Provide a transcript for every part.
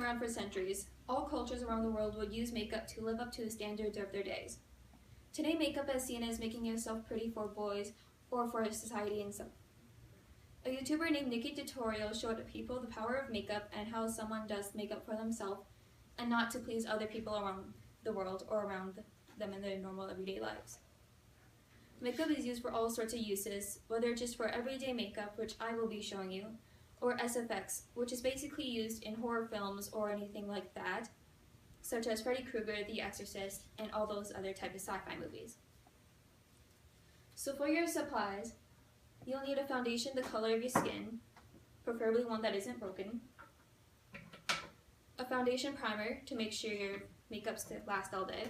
around for centuries. All cultures around the world would use makeup to live up to the standards of their days. Today, makeup is seen as making yourself pretty for boys or for society and some. A YouTuber named Nikki Tutorial showed people the power of makeup and how someone does makeup for themselves and not to please other people around the world or around them in their normal everyday lives. Makeup is used for all sorts of uses, whether just for everyday makeup, which I will be showing you, or SFX, which is basically used in horror films or anything like that, such as Freddy Krueger, The Exorcist, and all those other types of sci-fi movies. So for your supplies, you'll need a foundation the color of your skin, preferably one that isn't broken, a foundation primer to make sure your makeup lasts all day.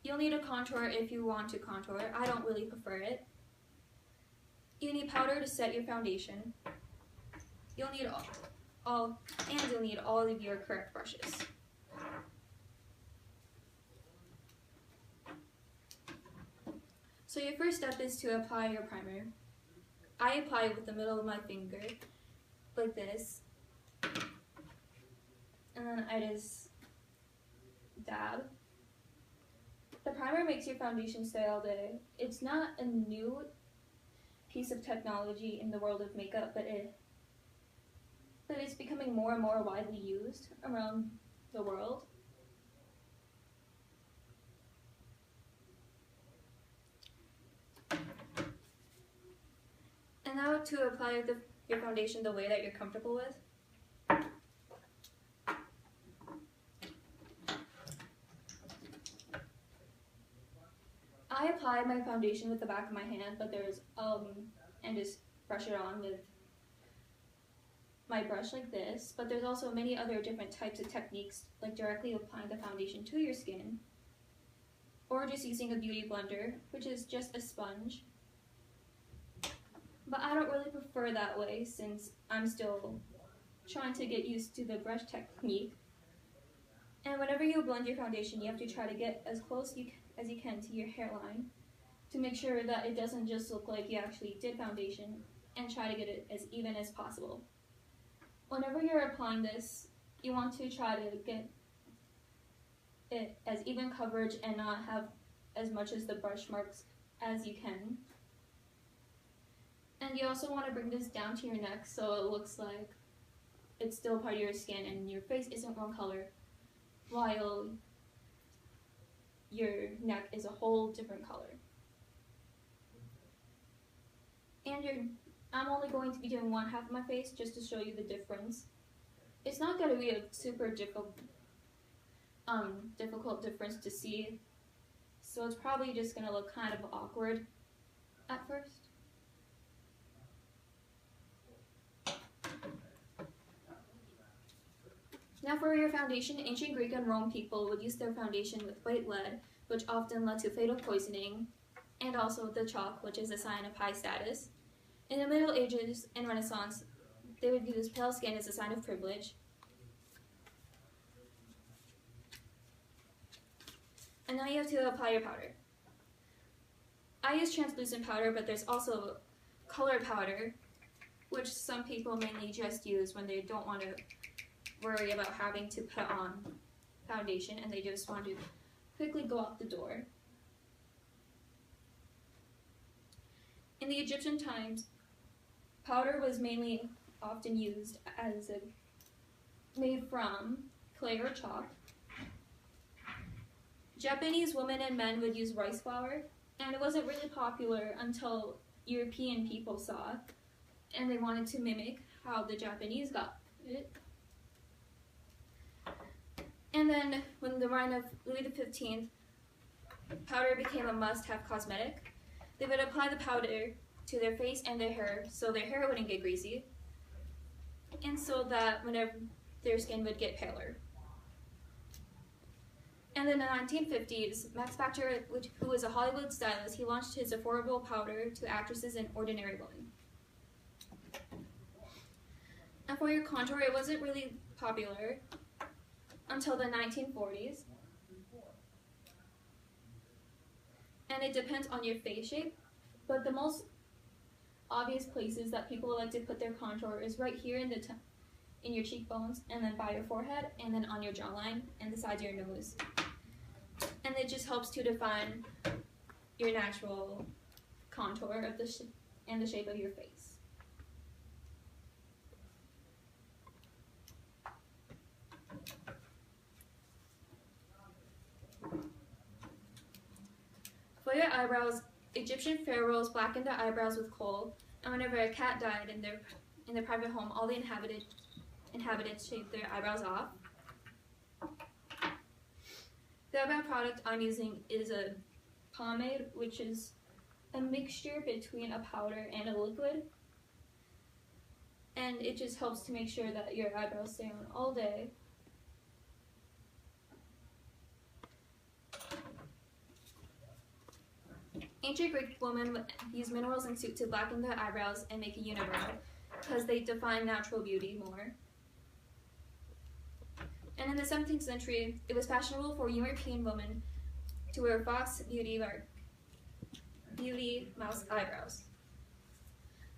You'll need a contour if you want to contour. I don't really prefer it. You need powder to set your foundation. You'll need you'll need all of your correct brushes. So your first step is to apply your primer. I apply it with the middle of my finger, like this, and then I just dab. The primer makes your foundation stay all day. It's not a new piece of technology in the world of makeup, but it's becoming more and more widely used around the world. And now to apply your foundation the way that you're comfortable with. I apply my foundation with the back of my hand, but and just brush it on with my brush like this. But there's also many other different types of techniques, like directly applying the foundation to your skin, or just using a beauty blender, which is just a sponge. But I don't really prefer that way since I'm still trying to get used to the brush technique. And whenever you blend your foundation, you have to try to get as close as you can to your hairline to make sure that it doesn't just look like you actually did foundation, and try to get it as even as possible. Whenever you're applying this, you want to try to get it as even coverage and not have as much as the brush marks as you can. And you also want to bring this down to your neck so it looks like it's still part of your skin and your face isn't one color, while your neck is a whole different color. And I'm only going to be doing one half of my face just to show you the difference. It's not going to be a super difficult difference to see, so it's probably just going to look kind of awkward at first. Now for your foundation, ancient Greek and Rome people would use their foundation with white lead, which often led to fatal poisoning, and also the chalk, which is a sign of high status. In the Middle Ages and Renaissance, they would use pale skin as a sign of privilege. And now you have to apply your powder. I use translucent powder, but there's also colored powder, which some people mainly just use when they don't want to worry about having to put on foundation and they just want to quickly go out the door. In the Egyptian times, powder was mainly often used as made from clay or chalk. Japanese women and men would use rice flour, and it wasn't really popular until European people saw it, and they wanted to mimic how the Japanese got it. And then, when the reign of Louis XV, powder became a must-have cosmetic. They would apply the powder to their face and their hair so their hair wouldn't get greasy, and so that whenever their skin would get paler. And in the 1950s, Max Factor, who was a Hollywood stylist, he launched his affordable powder to actresses and ordinary women. And for your contour, it wasn't really popular until the 1940s. And it depends on your face shape, but the most obvious places that people like to put their contour is right here in in your cheekbones, and then by your forehead, and then on your jawline, and the sides of your nose. And it just helps to define your natural contour of and the shape of your face. For your eyebrows, Egyptian pharaohs blackened their eyebrows with coal, and whenever a cat died in their private home, all the inhabitants shaved their eyebrows off. The eyebrow product I'm using is a pomade, which is a mixture between a powder and a liquid, and it just helps to make sure that your eyebrows stay on all day. Ancient Greek women would use minerals and soot to blacken their eyebrows and make a unibrow because they define natural beauty more. And in the 17th century, it was fashionable for European women to wear fox beauty mouse eyebrows.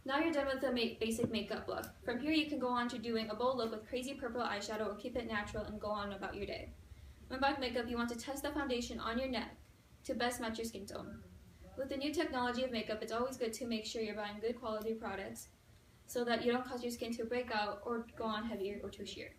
Now you're done with the basic makeup look. From here you can go on to doing a bold look with crazy purple eyeshadow or keep it natural and go on about your day. When buying makeup, you want to test the foundation on your neck to best match your skin tone. With the new technology of makeup, it's always good to make sure you're buying good quality products so that you don't cause your skin to break out or go on heavier or too sheer.